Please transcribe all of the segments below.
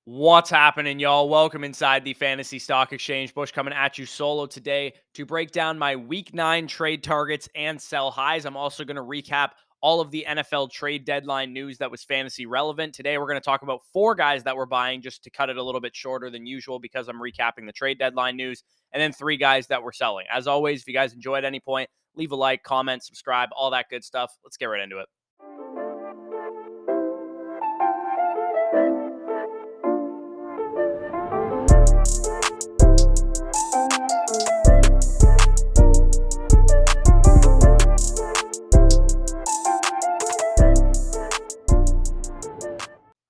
What's happening, y'all? Welcome inside the Fantasy Stock Exchange. Bush coming at you solo today to break down my Week 9 trade targets and sell highs. I'm also going to recap all of the NFL trade deadline news that was fantasy relevant. Today, we're going to talk about 4 guys that we're buying just to cut it a little bit shorter than usual because I'm recapping the trade deadline news, and then 3 guys that we're selling. As always, if you guys enjoy at any point, leave a like, comment, subscribe, all that good stuff. Let's get right into it.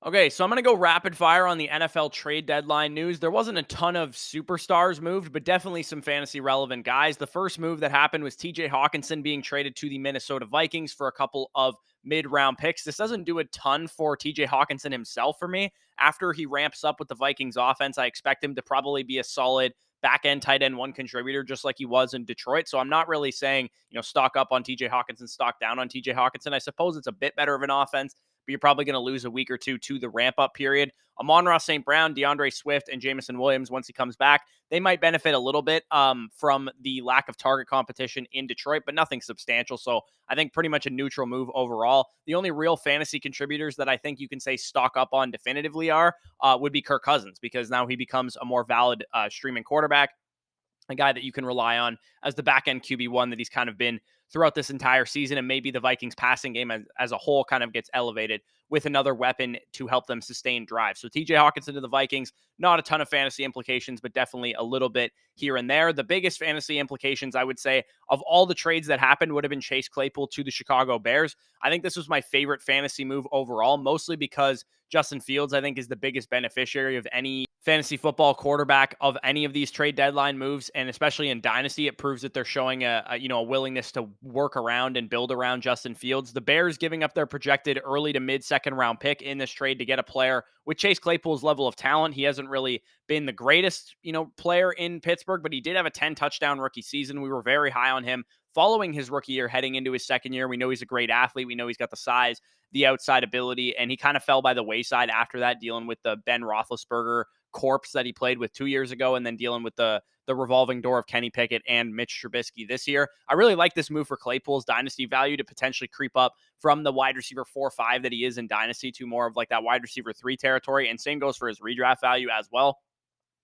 Okay, so I'm going to go rapid fire on the NFL trade deadline news. There wasn't a ton of superstars moved, but definitely some fantasy relevant guys. The first move that happened was TJ Hawkinson being traded to the Minnesota Vikings for a couple of mid-round picks. This doesn't do a ton for TJ Hawkinson himself for me. After he ramps up with the Vikings offense, I expect him to probably be a solid back end tight end one contributor, just like he was in Detroit. So I'm not really saying, stock up on TJ Hawkinson, stock down on TJ Hawkinson. I suppose it's a bit better of an offense, but you're probably going to lose a week or two to the ramp up period. Amon-Ra St. Brown, DeAndre Swift, and Jameson Williams, once he comes back, they might benefit a little bit from the lack of target competition in Detroit, but nothing substantial. So I think pretty much a neutral move overall. The only real fantasy contributors that I think you can say stock up on definitively would be Kirk Cousins, because now he becomes a more valid streaming quarterback, a guy that you can rely on as the back end QB1 that he's kind of been throughout this entire season. And maybe the Vikings passing game as a whole kind of gets elevated with another weapon to help them sustain drive. So TJ Hawkinson to the Vikings, not a ton of fantasy implications, but definitely a little bit here and there. The biggest fantasy implications, I would say, of all the trades that happened would have been Chase Claypool to the Chicago Bears. I think this was my favorite fantasy move overall, mostly because Justin Fields, I think, is the biggest beneficiary of any fantasy football quarterback of any of these trade deadline moves. And especially in Dynasty, it proves that they're showing a willingness to work around and build around Justin Fields. The Bears giving up their projected early to mid second round pick in this trade to get a player with Chase Claypool's level of talent. He hasn't really been the greatest, player in Pittsburgh, but he did have a 10 touchdown rookie season. We were very high on him following his rookie year, heading into his second year. We know he's a great athlete. We know he's got the size, the outside ability, and he kind of fell by the wayside after that, dealing with the Ben Roethlisberger corpse that he played with 2 years ago, and then dealing with the revolving door of Kenny Pickett and Mitch Trubisky this year. I really like this move for Claypool's dynasty value to potentially creep up from the wide receiver 4-5 that he is in dynasty to more of like that wide receiver 3 territory. And same goes for his redraft value as well,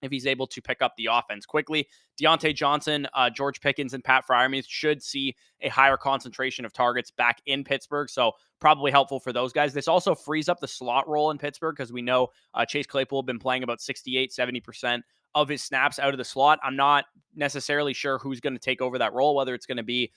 if he's able to pick up the offense quickly. Deontay Johnson, George Pickens, and Pat Freiermuth should see a higher concentration of targets back in Pittsburgh, so probably helpful for those guys. This also frees up the slot role in Pittsburgh because we know Chase Claypool has been playing about 68-70% of his snaps out of the slot. I'm not necessarily sure who's going to take over that role, whether it's going to be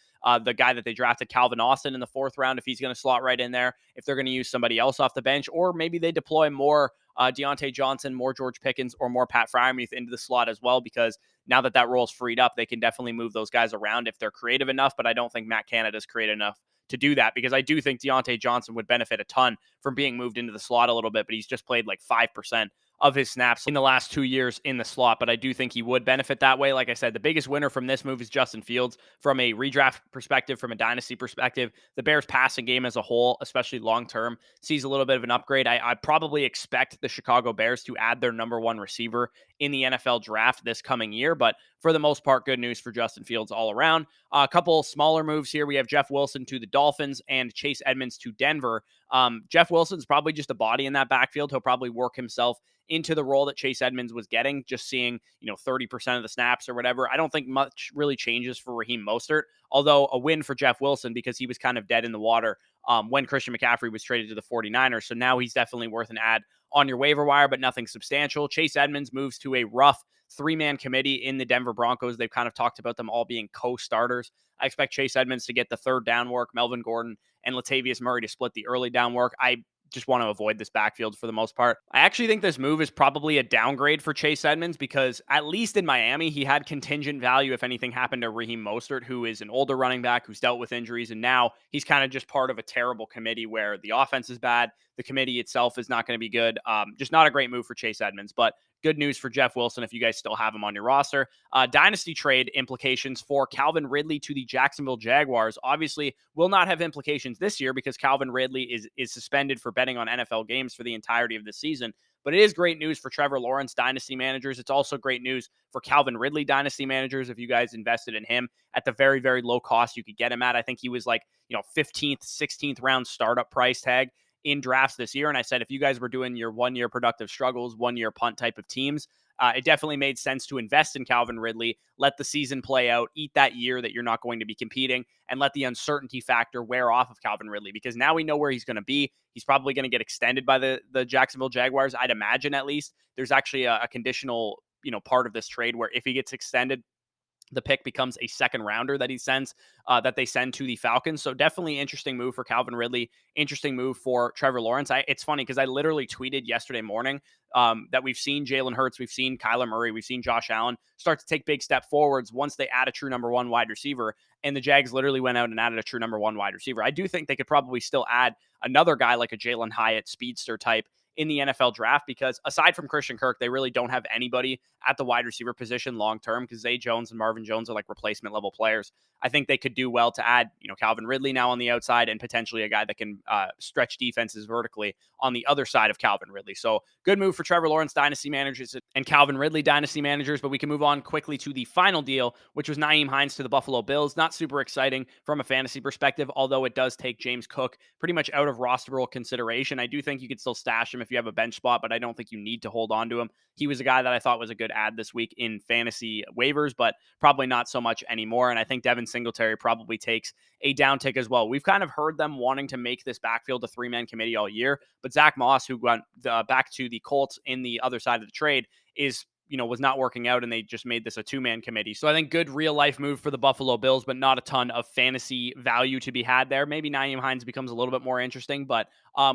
the guy that they drafted, Calvin Austin, in the 4th round, if he's going to slot right in there, if they're going to use somebody else off the bench, or maybe they deploy more Deontay Johnson, more George Pickens, or more Pat Freiermuth into the slot as well, because now that role is freed up, they can definitely move those guys around if they're creative enough. But I don't think Matt Canada's creative enough to do that, because I do think Deontay Johnson would benefit a ton from being moved into the slot a little bit, but he's just played like 5% of his snaps in the last 2 years in the slot. But I do think he would benefit that way. Like I said, the biggest winner from this move is Justin Fields from a redraft perspective, from a dynasty perspective. The Bears passing game as a whole, especially long-term, sees a little bit of an upgrade. I probably expect the Chicago Bears to add their number 1 receiver in the NFL draft this coming year, but for the most part, good news for Justin Fields all around. A couple smaller moves here. We have Jeff Wilson to the Dolphins and Chase Edmonds to Denver. Jeff Wilson's probably just a body in that backfield. He'll probably work himself into the role that Chase Edmonds was getting, just seeing, 30% of the snaps or whatever. I don't think much really changes for Raheem Mostert, although a win for Jeff Wilson because he was kind of dead in the water when Christian McCaffrey was traded to the 49ers. So now he's definitely worth an add on your waiver wire, but nothing substantial. Chase Edmonds moves to a rough 3-man committee in the Denver Broncos. They've kind of talked about them all being co-starters. I expect Chase Edmonds to get the third down work, Melvin Gordon and Latavius Murray to split the early down work. I just want to avoid this backfield for the most part. I actually think this move is probably a downgrade for Chase Edmonds because at least in Miami, he had contingent value if anything happened to Raheem Mostert, who is an older running back who's dealt with injuries, and now he's kind of just part of a terrible committee where the offense is bad, the committee itself is not going to be good. Just not a great move for Chase Edmonds, but good news for Jeff Wilson if you guys still have him on your roster. Dynasty trade implications for Calvin Ridley to the Jacksonville Jaguars obviously will not have implications this year because Calvin Ridley is suspended for betting on NFL games for the entirety of the season. But it is great news for Trevor Lawrence dynasty managers. It's also great news for Calvin Ridley dynasty managers. If you guys invested in him at the very, very low cost you could get him at, I think he was like, 15th, 16th round startup price tag in drafts this year. And I said, if you guys were doing your 1 year productive struggles, 1 year punt type of teams, it definitely made sense to invest in Calvin Ridley, let the season play out, eat that year that you're not going to be competing, and let the uncertainty factor wear off of Calvin Ridley, because now we know where he's going to be. He's probably going to get extended by the Jacksonville Jaguars, I'd imagine at least. There's actually a conditional, part of this trade where if he gets extended, the pick becomes a second rounder that they send to the Falcons. So definitely interesting move for Calvin Ridley. Interesting move for Trevor Lawrence. It's funny because I literally tweeted yesterday morning that we've seen Jalen Hurts, we've seen Kyler Murray, we've seen Josh Allen start to take big step forwards once they add a true number one wide receiver. And the Jags literally went out and added a true number one wide receiver. I do think they could probably still add another guy like a Jalen Hyatt speedster type in the NFL draft, because aside from Christian Kirk, they really don't have anybody at the wide receiver position long-term, because Zay Jones and Marvin Jones are like replacement level players. I think they could do well to add, Calvin Ridley now on the outside and potentially a guy that can stretch defenses vertically on the other side of Calvin Ridley. So good move for Trevor Lawrence dynasty managers and Calvin Ridley dynasty managers. But we can move on quickly to the final deal, which was Nyheim Hines to the Buffalo Bills. Not super exciting from a fantasy perspective, although it does take James Cook pretty much out of rosterable consideration. I do think you could still stash him if you have a bench spot, but I don't think you need to hold on to him. He was a guy that I thought was a good add this week in fantasy waivers, but probably not so much anymore. And I think Devin Singletary probably takes a downtick as well. We've kind of heard them wanting to make this backfield a three-man committee all year, but Zach Moss, who went back to the Colts in the other side of the trade, was not working out, and they just made this a two-man committee. So I think good real-life move for the Buffalo Bills, but not a ton of fantasy value to be had there. Maybe Nyheim Hines becomes a little bit more interesting, but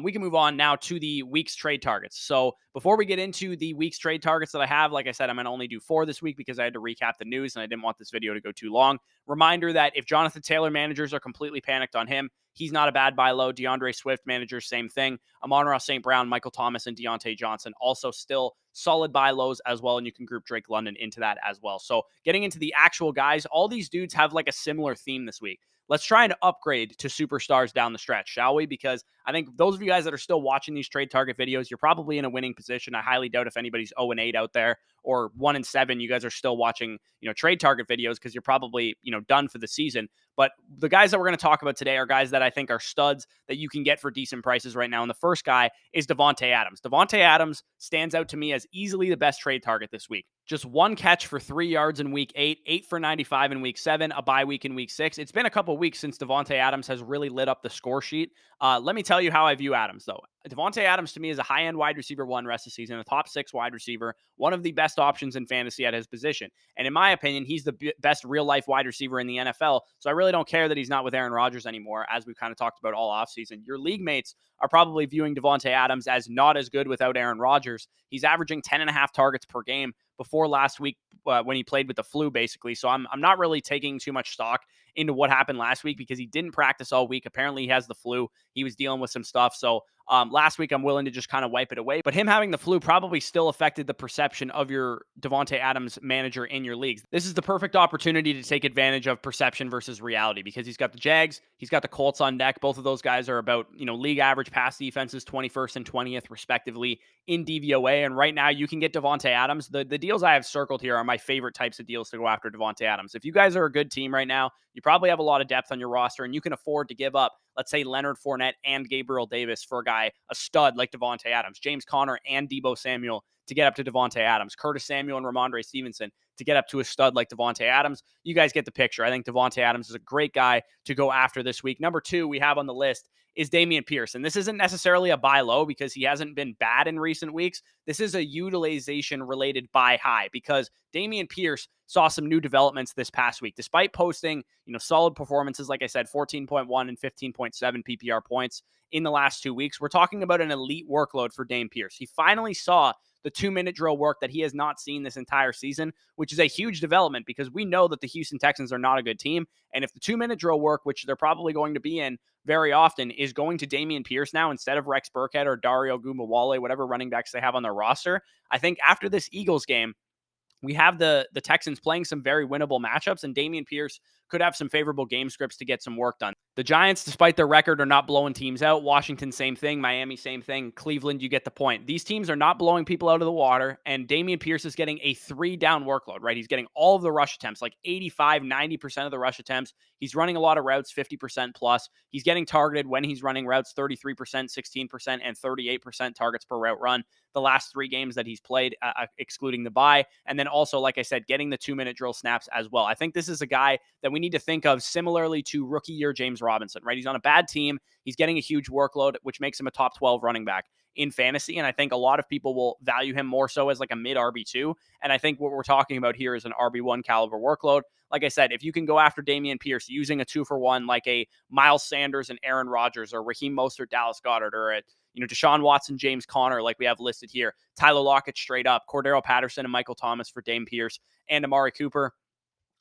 we can move on now to the week's trade targets. So before we get into the week's trade targets that I have, like I said, I'm going to only do 4 this week because I had to recap the news, and I didn't want this video to go too long. Reminder that if Jonathan Taylor managers are completely panicked on him, he's not a bad buy low. DeAndre Swift managers, same thing. Amon-Ra St. Brown, Michael Thomas, and Deontay Johnson also still solid buy lows as well, and you can group Drake London into that as well. So getting into the actual guys, all these dudes have like a similar theme this week. Let's try and upgrade to superstars down the stretch, shall we? Because I think those of you guys that are still watching these trade target videos, you're probably in a winning position. I highly doubt if anybody's 0-8 out there or 1-7, you guys are still watching, trade target videos because you're probably, done for the season. But the guys that we're going to talk about today are guys that I think are studs that you can get for decent prices right now. And the first guy is Davante Adams. Davante Adams stands out to me as easily the best trade target this week. Just 1 catch for 3 yards in week 8, 8 for 95 in week 7, a bye week in week 6. It's been a couple weeks since Davante Adams has really lit up the score sheet. Let me tell you how I view Adams, though. Davante Adams, to me, is a high-end wide receiver 1 rest of the season, a top 6 wide receiver, one of the best options in fantasy at his position. And in my opinion, he's the best real-life wide receiver in the NFL, so I really don't care that he's not with Aaron Rodgers anymore, as we've kind of talked about all offseason. Your league mates are probably viewing Davante Adams as not as good without Aaron Rodgers. He's averaging 10.5 targets per game before last week when he played with the flu, basically. So I'm not really taking too much stock into what happened last week because he didn't practice all week. Apparently he has the flu. He was dealing with some stuff. So last week I'm willing to just kind of wipe it away. But him having the flu probably still affected the perception of your Davante Adams manager in your leagues. This is the perfect opportunity to take advantage of perception versus reality because he's got the Jags, he's got the Colts on deck. Both of those guys are about, league average pass defenses, 21st and 20th respectively in DVOA. And right now you can get Davante Adams. The deals I have circled here are my favorite types of deals to go after Davante Adams. If you guys are a good team right now, you probably have a lot of depth on your roster and you can afford to give up, let's say, Leonard Fournette and Gabriel Davis for a guy, a stud like Davante Adams, James Conner and Deebo Samuel to get up to Davante Adams, Curtis Samuel and Ramondre Stevenson to get up to a stud like Davante Adams. You guys get the picture. I think Davante Adams is a great guy to go after this week. Number 2 we have on the list is Dameon Pierce. And this isn't necessarily a buy low because he hasn't been bad in recent weeks. This is a utilization related buy high because Dameon Pierce saw some new developments this past week. Despite posting, solid performances, like I said, 14.1 and 15.7 PPR points in the last 2 weeks, we're talking about an elite workload for Dame Pierce. He finally saw the 2-minute drill work that he has not seen this entire season, which is a huge development because we know that the Houston Texans are not a good team. And if the 2-minute drill work, which they're probably going to be in very often, is going to Dameon Pierce now instead of Rex Burkhead or Dario Gumawale, whatever running backs they have on their roster, I think after this Eagles game, we have the Texans playing some very winnable matchups, and Dameon Pierce could have some favorable game scripts to get some work done. The Giants, despite their record, are not blowing teams out. Washington, same thing. Miami, same thing. Cleveland, you get the point. These teams are not blowing people out of the water, and Dameon Pierce is getting a 3-down workload, right? He's getting all of the rush attempts, like 85, 90% of the rush attempts. He's running a lot of routes, 50% plus. He's getting targeted when he's running routes, 33%, 16%, and 38% targets per route run the last 3 games that he's played, excluding the bye. And then also, like I said, getting the 2-minute drill snaps as well. I think this is a guy that we need to think of similarly to rookie year James Robinson, right? He's on a bad team. He's getting a huge workload, which makes him a top 12 running back in fantasy. And I think a lot of people will value him more so as like a mid RB2. And I think what we're talking about here is an RB1 caliber workload. Like I said, if you can go after Dameon Pierce using a 2-for-1, like a Miles Sanders and Aaron Rodgers, or Raheem Mostert, Dallas Goedert, or a Deshaun Watson, James Conner, like we have listed here, Tyler Lockett straight up, Cordero Patterson and Michael Thomas for Dame Pierce, and Amari Cooper.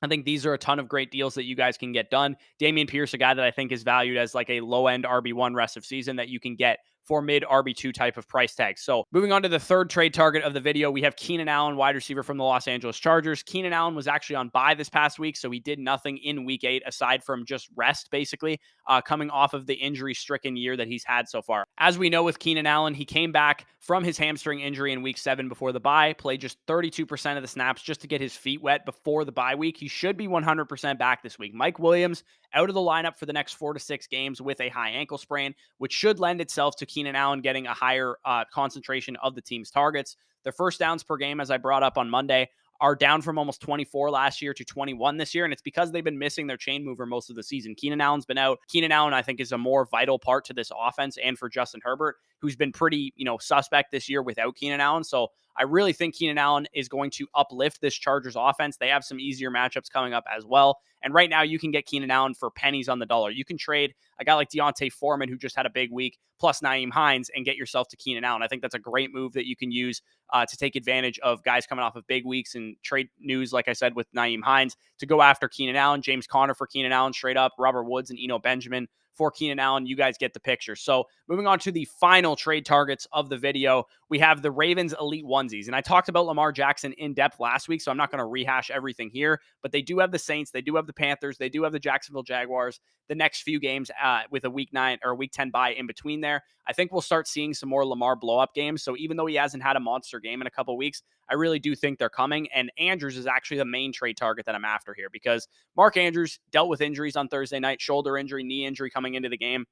I think these are a ton of great deals that you guys can get done. Dameon Pierce, a guy that I think is valued as like a low-end RB1 rest of season that you can get for mid RB2 type of price tag. So moving on to the third trade target of the video, we have Keenan Allen, wide receiver from the Los Angeles Chargers. Keenan Allen was actually on bye this past week, so he did nothing in week 8 aside from just rest, basically, coming off of the injury-stricken year that he's had so far. As we know with Keenan Allen, he came back from his hamstring injury in week 7 before the bye, played just 32% of the snaps just to get his feet wet before the bye week. He should be 100% back this week. Mike Williams out of the lineup for the next 4 to 6 games with a high ankle sprain, which should lend itself to Keenan Allen getting a higher concentration of the team's targets. Their first downs per game, as I brought up on Monday, are down from almost 24 last year to 21 this year, and it's because they've been missing their chain mover most of the season. Keenan Allen's been out. Keenan Allen, I think, is a more vital part to this offense and for Justin Herbert, who's been pretty, suspect this year without Keenan Allen. So I really think Keenan Allen is going to uplift this Chargers offense. They have some easier matchups coming up as well. And right now you can get Keenan Allen for pennies on the dollar. You can trade a guy like Deontay Foreman, who just had a big week, plus Nyheim Hines, and get yourself to Keenan Allen. I think that's a great move that you can use to take advantage of guys coming off of big weeks and trade news, like I said, with Nyheim Hines, to go after Keenan Allen, James Conner for Keenan Allen straight up, Robert Woods and Eno Benjamin for Keenan Allen. You guys get the picture. So moving on to the final trade targets of the video, we have the Ravens Elite Onesies. And I talked about Lamar Jackson in depth last week, so I'm not going to rehash everything here, but they do have the Saints, they do have the Panthers, they do have the Jacksonville Jaguars the next few games with a week 9 or a week 10 bye in between there. I think we'll start seeing some more Lamar blow-up games. So even though he hasn't had a monster game in a couple weeks, I really do think they're coming. And Andrews is actually the main trade target that I'm after here, because Mark Andrews dealt with injuries on Thursday night, shoulder injury, knee injury coming into the game.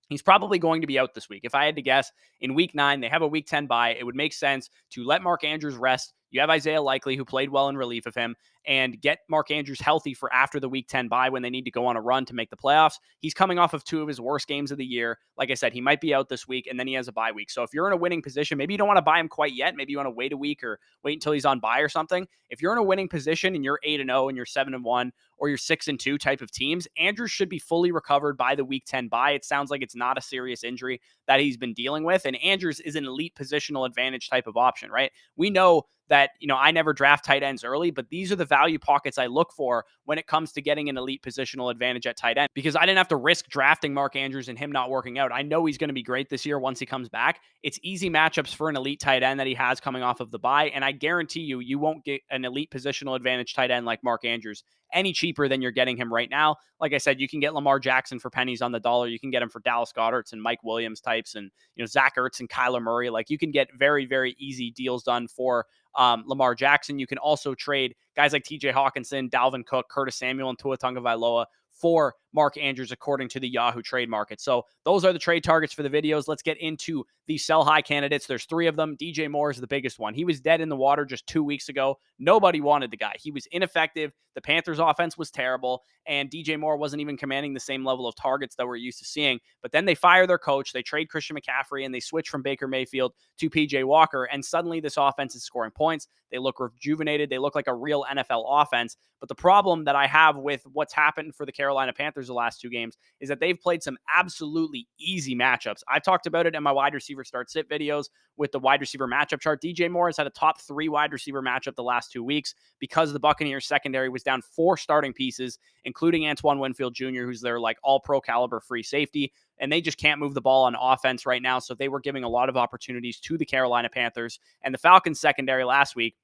He's probably going to be out this week. If I had to guess, in week 9, they have a week 10 bye. It would make sense to let Mark Andrews rest. You have Isaiah Likely, who played well in relief of him, and get Mark Andrews healthy for after the week 10 bye when they need to go on a run to make the playoffs. He's coming off of 2 of his worst games of the year. Like I said, he might be out this week, and then he has a bye week. So if you're in a winning position, maybe you don't want to buy him quite yet. Maybe you want to wait a week or wait until he's on bye or something. If you're in a winning position and you're 8-0 and you're 7-1 or you're 6-2 type of teams, Andrews should be fully recovered by the week 10 bye. It sounds like it's not a serious injury that he's been dealing with, and Andrews is an elite positional advantage type of option, right? We know that, I never draft tight ends early, but these are the value pockets I look for when it comes to getting an elite positional advantage at tight end, because I didn't have to risk drafting Mark Andrews and him not working out. I know he's going to be great this year once he comes back. It's easy matchups for an elite tight end that he has coming off of the bye, and I guarantee you won't get an elite positional advantage tight end like Mark Andrews any cheaper than you're getting him right now. Like I said, you can get Lamar Jackson for pennies on the dollar. You can get him for Dallas Goedert and Mike Williams types, and Zach Ertz and Kyler Murray. Like, you can get very, very easy deals done for Lamar Jackson. You can also trade guys like TJ Hawkinson, Dalvin Cook, Curtis Samuel, and Tua Tagovailoa for Mark Andrews, according to the Yahoo trade market. So those are the trade targets for the videos. Let's get into the sell high candidates. There's 3 of them. DJ Moore is the biggest one. He was dead in the water just 2 weeks ago. Nobody wanted the guy. He was ineffective. The Panthers offense was terrible, and DJ Moore wasn't even commanding the same level of targets that we're used to seeing. But then they fire their coach, they trade Christian McCaffrey, and they switch from Baker Mayfield to PJ Walker, and suddenly this offense is scoring points. They look rejuvenated. They look like a real NFL offense. But the problem that I have with what's happened for the Carolina Panthers the last 2 games is that they've played some absolutely easy matchups. I've talked about it in my wide receiver start sit videos with the wide receiver matchup chart. DJ Moore has had a top 3 wide receiver matchup the last 2 weeks because the Buccaneers secondary was down 4 starting pieces, including Antoine Winfield Jr., who's their like all pro caliber free safety. And they just can't move the ball on offense right now. So they were giving a lot of opportunities to the Carolina Panthers. And the Falcons secondary last week,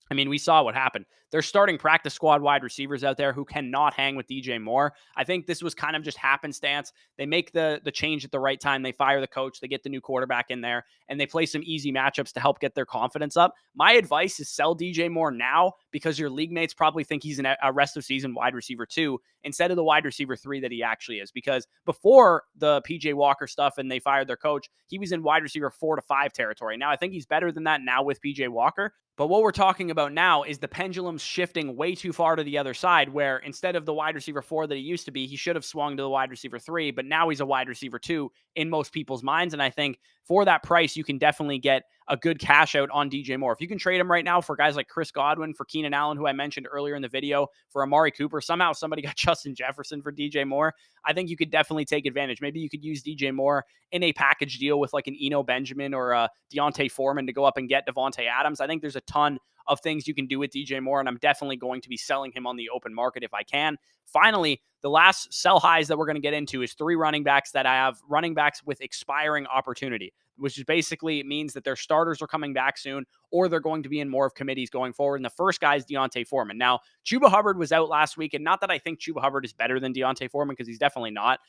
I mean, we saw what happened. They're starting practice squad wide receivers out there who cannot hang with DJ Moore. I think this was kind of just happenstance. They make the change at the right time. They fire the coach. They get the new quarterback in there, and they play some easy matchups to help get their confidence up. My advice is sell DJ Moore now because your league mates probably think he's a rest of season wide receiver 2 instead of the wide receiver 3 that he actually is. Because before the PJ Walker stuff and they fired their coach, he was in wide receiver 4 to 5 territory. Now I think he's better than that now with PJ Walker. But what we're talking about now is the pendulum's shifting way too far to the other side, where instead of the wide receiver 4 that he used to be, he should have swung to the wide receiver 3, but now he's a wide receiver 2 in most people's minds. And I think for that price, you can definitely get a good cash out on DJ Moore. If you can trade him right now for guys like Chris Godwin, for Keenan Allen, who I mentioned earlier in the video, for Amari Cooper, somehow somebody got Justin Jefferson for DJ Moore, I think you could definitely take advantage. Maybe you could use DJ Moore in a package deal with like an Eno Benjamin or a Deontay Foreman to go up and get Davante Adams. I think there's a ton of things you can do with DJ Moore, and I'm definitely going to be selling him on the open market if I can. Finally, the last sell highs that we're going to get into is 3 running backs that I have running backs with expiring opportunity, which is basically means that their starters are coming back soon or they're going to be in more of committees going forward. And the first guy is Deontay Foreman. Now, Chuba Hubbard was out last week, and not that I think Chuba Hubbard is better than Deontay Foreman, because he's definitely not,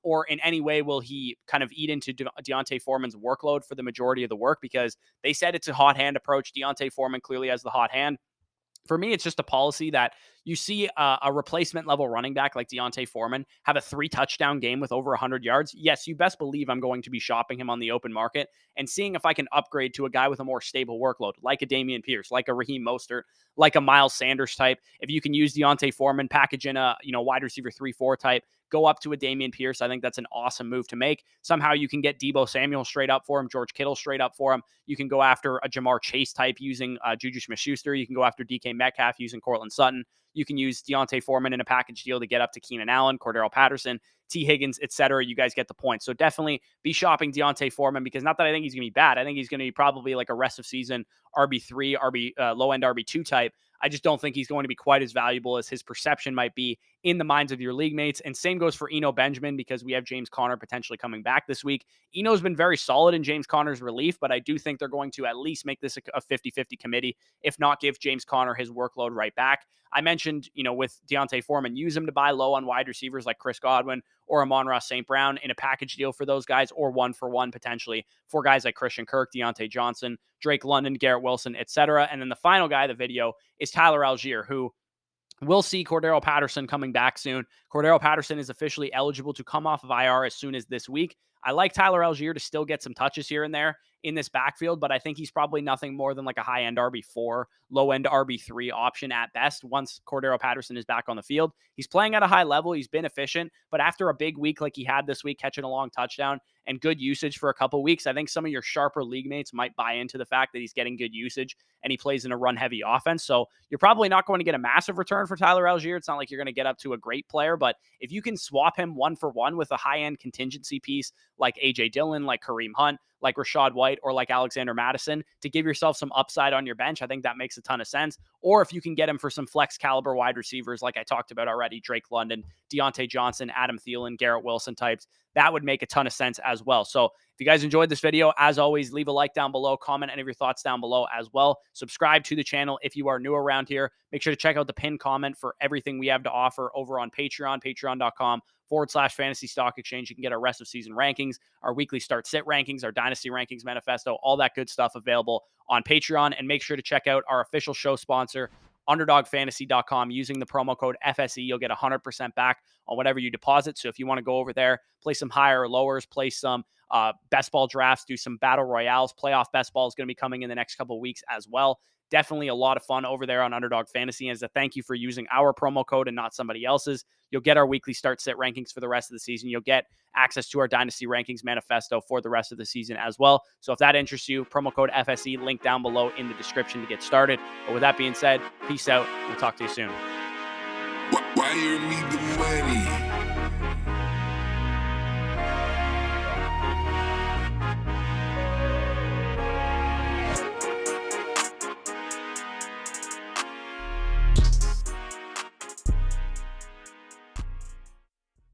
or in any way will he kind of eat into Deontay Foreman's workload for the majority of the work, because they said it's a hot hand approach. Deontay Foreman clearly has the hot hand. For me, it's just a policy that you see a replacement level running back like Deontay Foreman have a 3 touchdown game with over 100 yards. Yes, you best believe I'm going to be shopping him on the open market and seeing if I can upgrade to a guy with a more stable workload, like a Dameon Pierce, like a Raheem Mostert, like a Miles Sanders type. If you can use Deontay Foreman, package in a wide receiver 3-4 type, go up to a Dameon Pierce. I think that's an awesome move to make. Somehow you can get Deebo Samuel straight up for him, George Kittle straight up for him. You can go after a Jamar Chase type using Juju Smith-Schuster. You can go after DK Metcalf using Cortland Sutton. You can use Deontay Foreman in a package deal to get up to Keenan Allen, Cordero Patterson, T. Higgins, etc. You guys get the point. So definitely be shopping Deontay Foreman, because not that I think he's going to be bad. I think he's going to be probably like a rest of season RB3, low-end RB2 type. I just don't think he's going to be quite as valuable as his perception might be in the minds of your league mates. And same goes for Eno Benjamin, because we have James Conner potentially coming back this week. Eno's been very solid in James Conner's relief, but I do think they're going to at least make this a 50-50 committee, if not give James Conner his workload right back. I mentioned, with Deontay Foreman, use him to buy low on wide receivers like Chris Godwin or Amon-Ra St. Brown in a package deal for those guys, or 1-for-1 potentially for guys like Christian Kirk, Deontay Johnson, Drake London, Garrett Wilson, etc. And then the final guy of the video is Tyler Allgeier, who we'll see Cordero Patterson coming back soon. Cordero Patterson is officially eligible to come off of IR as soon as this week. I like Tyler Allgeier to still get some touches here and there in this backfield, but I think he's probably nothing more than like a high-end RB4, low-end RB3 option at best once Cordero Patterson is back on the field. He's playing at a high level. He's been efficient, but after a big week like he had this week, catching a long touchdown and good usage for a couple weeks, I think some of your sharper league mates might buy into the fact that he's getting good usage and he plays in a run-heavy offense. So you're probably not going to get a massive return for Tyler Allgeier. It's not like you're going to get up to a great player, but if you can swap him 1-for-1 with a high-end contingency piece like A.J. Dillon, like Kareem Hunt, like Rashad White, or like Alexander Mattison to give yourself some upside on your bench, I think that makes a ton of sense. Or if you can get him for some flex caliber wide receivers, like I talked about already, Drake London, Deontay Johnson, Adam Thielen, Garrett Wilson types, that would make a ton of sense as well. So if you guys enjoyed this video, as always, leave a like down below, comment any of your thoughts down below as well. Subscribe to the channel if you are new around here. Make sure to check out the pinned comment for everything we have to offer over on Patreon, patreon.com/fantasy stock exchange. You can get our rest of season rankings, our weekly start sit rankings, our dynasty rankings manifesto, all that good stuff available on Patreon. And make sure to check out our official show sponsor, underdogfantasy.com using the promo code FSE. You'll get 100% back on whatever you deposit. So if you want to go over there, play some higher or lowers, play some best ball drafts, do some battle royales. Playoff best ball is going to be coming in the next couple of weeks as well. Definitely a lot of fun over there on Underdog Fantasy. And as a thank you for using our promo code and not somebody else's, you'll get our weekly start sit rankings for the rest of the season. You'll get access to our Dynasty Rankings manifesto for the rest of the season as well. So if that interests you, promo code FSE, link down below in the description to get started. But with that being said, peace out. We'll talk to you soon. Wire me the money.